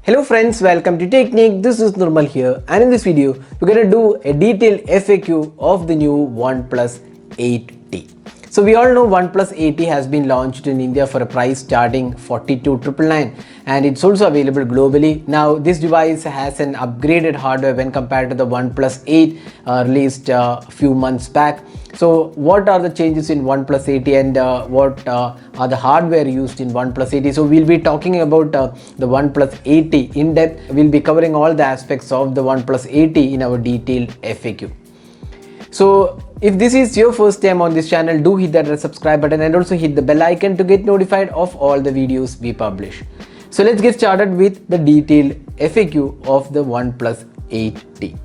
Hello friends, welcome to Technique. This is Nirmal here, and in this video we're going to do a detailed FAQ of the new OnePlus 8T. So we all know OnePlus 8T has been launched in India for a price starting 42,999 and it's also available globally. Now this device has an upgraded hardware when compared to the OnePlus 8 released a few months back. So what are the changes in OnePlus 8T and what are the hardware used in OnePlus 8T? So we'll be talking about the OnePlus 8T in depth. We'll be covering all the aspects of the OnePlus 8T in our detailed FAQ. So if this is your first time on this channel, do hit that subscribe button and also hit the bell icon to get notified of all the videos we publish. So let's get started with the detailed FAQ of the OnePlus 8T.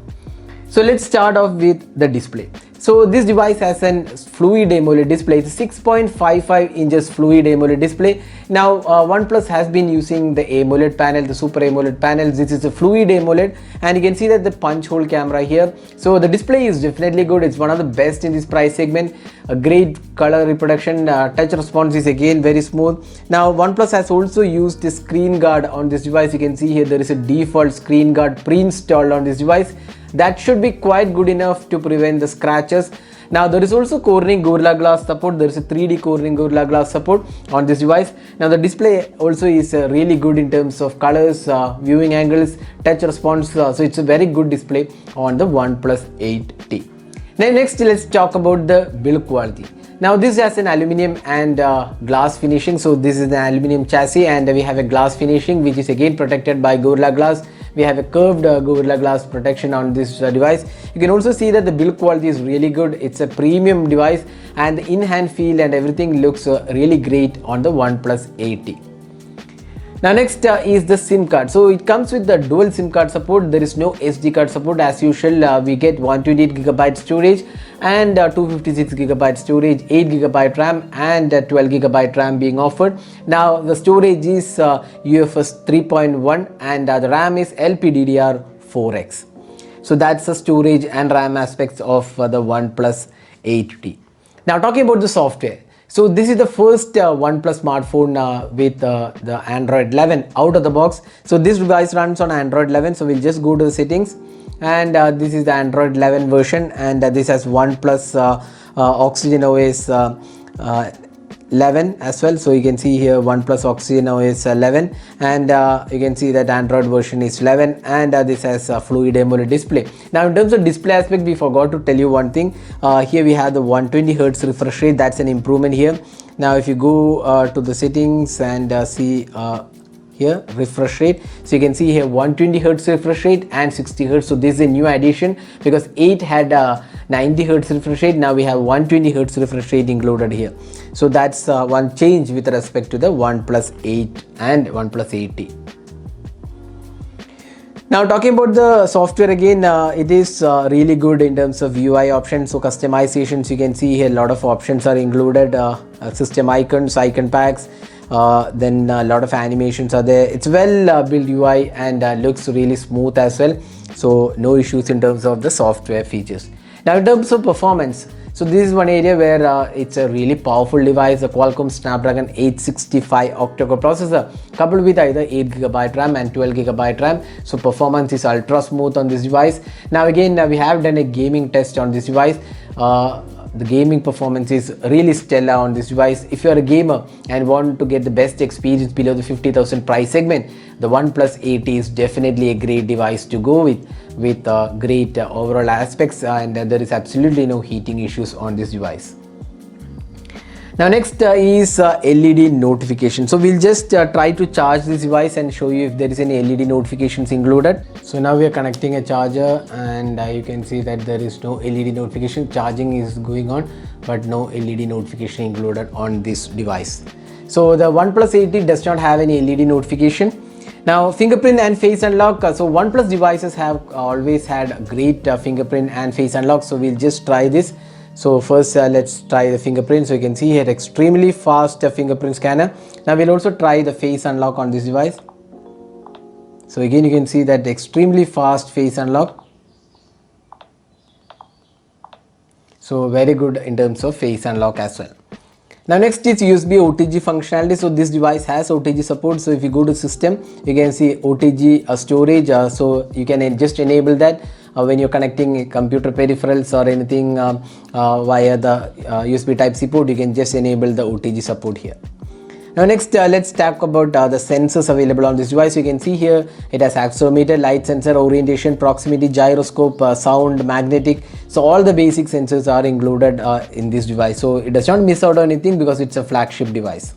So let's start off with the display. So this device has an Fluid AMOLED display. It's a 6.55 inches Fluid AMOLED display. Now OnePlus has been using the AMOLED panel, the Super AMOLED panel. This is a Fluid AMOLED and you can see that the punch hole camera here. So the display is definitely good. It's one of the best in this price segment. A great color reproduction, touch response is again very smooth. Now OnePlus has also used the screen guard on this device. You can see here there is a default screen guard pre-installed on this device. That should be quite good enough to prevent the scratches. Now there is also Corning Gorilla Glass support. There is a 3D Corning Gorilla Glass support on this device. Now the display also is really good in terms of colors, viewing angles, touch response. So it's a very good display on the OnePlus 8T. Now next let's talk about the build quality. Now this has an aluminium and glass finishing. So this is an aluminium chassis and we have a glass finishing which is again protected by Gorilla Glass. We have a curved Gorilla Glass protection on this device. You can also see that the build quality is really good. It's a premium device and the in-hand feel and everything looks really great on the OnePlus 8T. Now next is the SIM card. So it comes with the dual SIM card support. There is no SD card support as usual. We get 128GB storage and 256GB storage, 8GB RAM and 12GB RAM being offered. Now the storage is UFS 3.1 and the RAM is LPDDR4X. So that's the storage and RAM aspects of the OnePlus 8T. Now talking about the software. So this is the first OnePlus smartphone with the Android 11 out of the box. So this device runs on Android 11. So we'll just go to the settings and this is the Android 11 version and this has OnePlus Oxygen OS 11 as well. So you can see here OnePlus Oxygen OS 11 and you can see that Android version is 11 and this has a Fluid AMOLED display. Now in terms of display aspect, we forgot to tell you one thing. Here we have the 120Hz refresh rate. That's an improvement here. Now if you go to the settings and see here refresh rate, so you can see here 120Hz refresh rate and 60Hz. So this is a new addition because 8 had 90Hz refresh rate. Now we have 120Hz refresh rate included here. So that's one change with respect to the OnePlus 8 and OnePlus 8T. Now talking about the software again, it is really good in terms of UI options. So customizations, you can see here a lot of options are included, system icons, icon packs, then a lot of animations are there. It's well built UI and looks really smooth as well. So no issues in terms of the software features. Now in terms of performance, so this is one area where it's a really powerful device, a Qualcomm Snapdragon 865 octa-core processor coupled with either 8GB RAM and 12GB RAM. So performance is ultra smooth on this device. Now again, we have done a gaming test on this device. The gaming performance is really stellar on this device. If you are a gamer and want to get the best experience below the 50,000 price segment, the OnePlus 8T is definitely a great device to go with great overall aspects and there is absolutely no heating issues on this device. Now next is LED notification. So we'll just try to charge this device and show you if there is any LED notifications included. So now we are connecting a charger and you can see that there is no LED notification. Charging is going on but no LED notification included on this device. So the OnePlus 8T does not have any LED notification. Now fingerprint and face unlock. So OnePlus devices have always had great fingerprint and face unlock. So we'll just try this. So first let's try the fingerprint. So you can see here extremely fast fingerprint scanner. Now we'll also try the face unlock on this device. So again you can see that extremely fast face unlock. So very good in terms of face unlock as well. Now next is USB OTG functionality. So this device has OTG support. So if you go to system, you can see OTG storage. So you can just enable that when you're connecting computer peripherals or anything via the USB Type-C port. You can just enable the OTG support here. Now next let's talk about the sensors available on this device. You can see here it has accelerometer, light sensor, orientation, proximity, gyroscope, sound, magnetic. So all the basic sensors are included in this device. So it does not miss out on anything because it's a flagship device.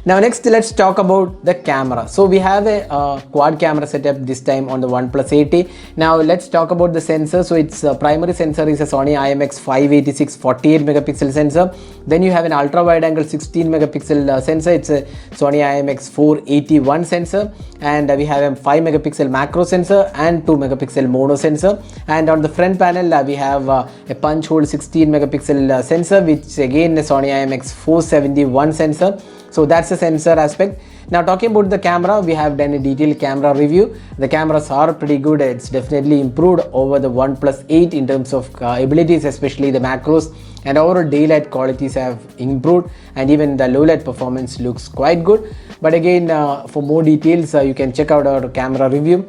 Now next let's talk about the camera. So we have a quad camera setup this time on the OnePlus 8T. Now let's talk about the sensor. So its primary sensor is a Sony IMX 586 48 megapixel sensor. Then you have an ultra wide angle 16 megapixel sensor. It's a Sony IMX 481 sensor, and we have a 5 megapixel macro sensor and 2 megapixel mono sensor. And on the front panel we have a punch hole 16 megapixel sensor, which again is Sony IMX 471 sensor. So that's the sensor aspect. Now talking about the camera, we have done a detailed camera review. The cameras are pretty good. It's definitely improved over the OnePlus 8 in terms of abilities, especially the macros, and overall daylight qualities have improved, and even the low light performance looks quite good. But again, for more details, you can check out our camera review.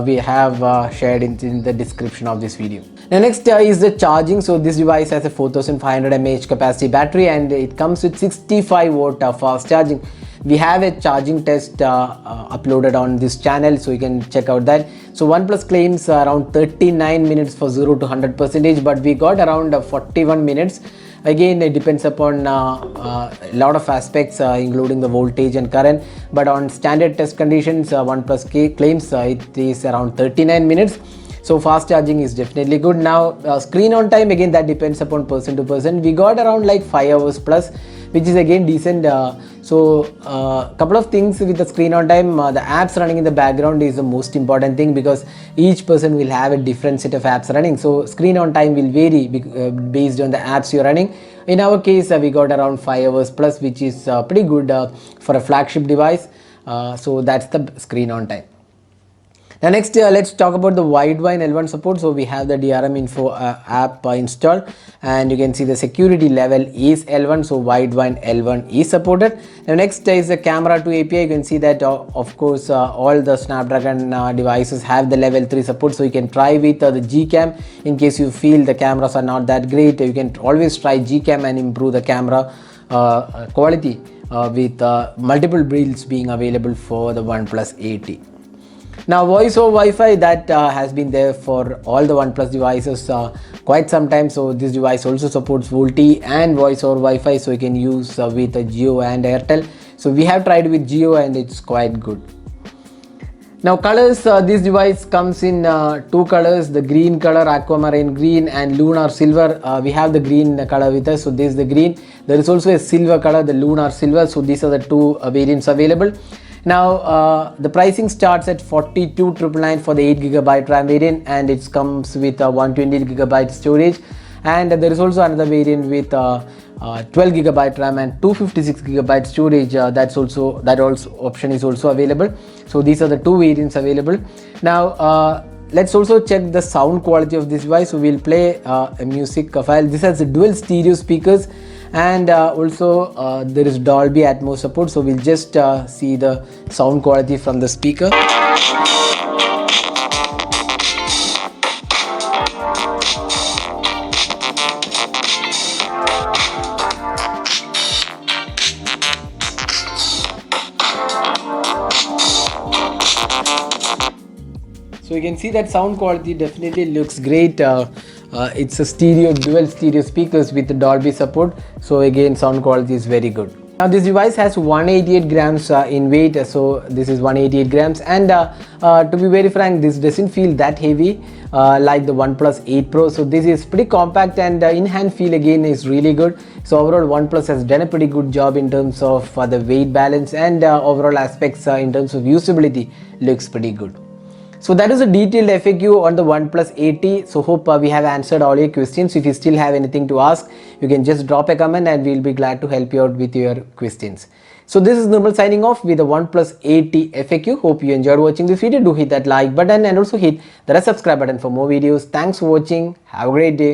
We have shared in the description of this video. Now next is the charging. So this device has a 4500 mAh capacity battery, and it comes with 65 watt fast charging. We have a charging test uploaded on this channel, so you can check out that. So OnePlus claims around 39 minutes for 0 to 100%, but we got around 41 minutes. Again, it depends upon a lot of aspects, including the voltage and current, but on standard test conditions, OnePlus claims it is around 39 minutes. So fast charging is definitely good. Now screen on time, again that depends upon person to person. We got around like 5 hours plus, which is again decent. So couple of things with the screen on time. The apps running in the background is the most important thing, because each person will have a different set of apps running. So screen on time will vary based on the apps you're running. In our case, we got around 5 hours plus, which is pretty good for a flagship device. So that's the screen on time. Now next let's talk about the Widevine L1 support. So we have the DRM Info app installed, and you can see the security level is L1, so Widevine L1 is supported. Now next is the camera to API. You can see that of course all the Snapdragon devices have the level 3 support, so you can try with the Gcam. In case you feel the cameras are not that great, you can always try Gcam and improve the camera quality with multiple builds being available for the OnePlus 8T. Now voice over Wi-Fi, that has been there for all the OnePlus devices quite some time. So this device also supports VoLTE and voice over Wi-Fi, so you can use with Jio and Airtel. So we have tried with Jio and it's quite good. Now colors, this device comes in two colors, the green color, aquamarine green, and lunar silver. We have the green color with us, so this is the green. There is also a silver color, the lunar silver. So these are the two variants available. Now the pricing starts at 42,999 for the 8GB RAM variant, and it comes with 128GB storage, and there is also another variant with 12GB RAM and 256GB storage. That option is also available. So these are the two variants available. Now let's also check the sound quality of this device. So we'll play a music file. This has dual stereo speakers, and also there is Dolby Atmos support. So we'll just see the sound quality from the speaker. So you can see that sound quality definitely looks great. It's a dual stereo speakers with the Dolby support. So again, sound quality is very good. Now this device has 188 grams in weight. So this is 188 grams, and to be very frank, this doesn't feel that heavy like the OnePlus 8 Pro. So this is pretty compact, and in-hand feel again is really good. So overall OnePlus has done a pretty good job in terms of the weight balance, and overall aspects in terms of usability looks pretty good. So that is a detailed FAQ on the OnePlus 8T. So hope we have answered all your questions. If you still have anything to ask, you can just drop a comment and we'll be glad to help you out with your questions. So this is Nirmal signing off with the OnePlus 8T FAQ. Hope you enjoyed watching this video. Do hit that like button and also hit the subscribe button for more videos. Thanks for watching. Have a great day.